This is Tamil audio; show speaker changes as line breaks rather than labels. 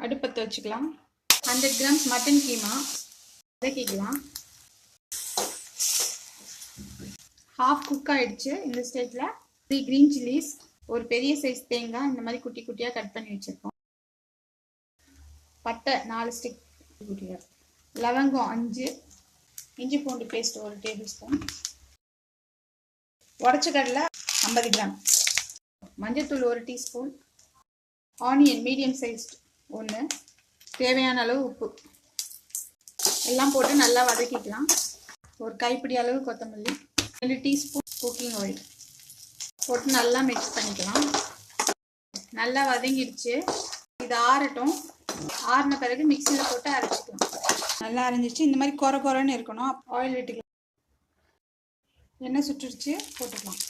அடுப்பத்தை வச்சுக்கலாம். 100 grams மட்டன் கீமா வதக்கிக்கலாம். ஹாஃப் குக் ஆகிடுச்சு. இந்த ஸ்டேஜில் 3 க்ரீன் சில்லிஸ், ஒரு பெரிய சைஸ் தேங்காய் இந்த மாதிரி குட்டி குட்டியாக கட் பண்ணி வச்சுருக்கோம். பட்டை 4 ஸ்டிக் குட்டியாக, லவங்கம் 5, இஞ்சி பூண்டு பேஸ்ட் 1 டேபிள் ஸ்பூன், உடச்ச கடலை 50 கிராம், மஞ்சத்தூள் 1 டீஸ்பூன், ஆனியன் மீடியம் சைஸ்ட் 1, தேவையான அளவு உப்பு எல்லாம் போட்டு நல்லா வதக்கிக்கலாம். ஒரு கைப்பிடி அளவு கொத்தமல்லி, 2 டீஸ்பூன் குக்கிங் ஆயில் போட்டு நல்லா மிக்ஸ் பண்ணிக்கலாம். நல்லா வதங்கிடுச்சு. இது ஆறட்டும். ஆறின பிறகு மிக்சியில் போட்டு அரைச்சிக்கலாம். நல்லா அரைஞ்சிச்சு. இந்த மாதிரி கொர கொரன்னு இருக்கணும். ஆயில் விட்டுக்கலாம். எண்ணெய் சுட்டுடுச்சு, போட்டுக்கலாம்.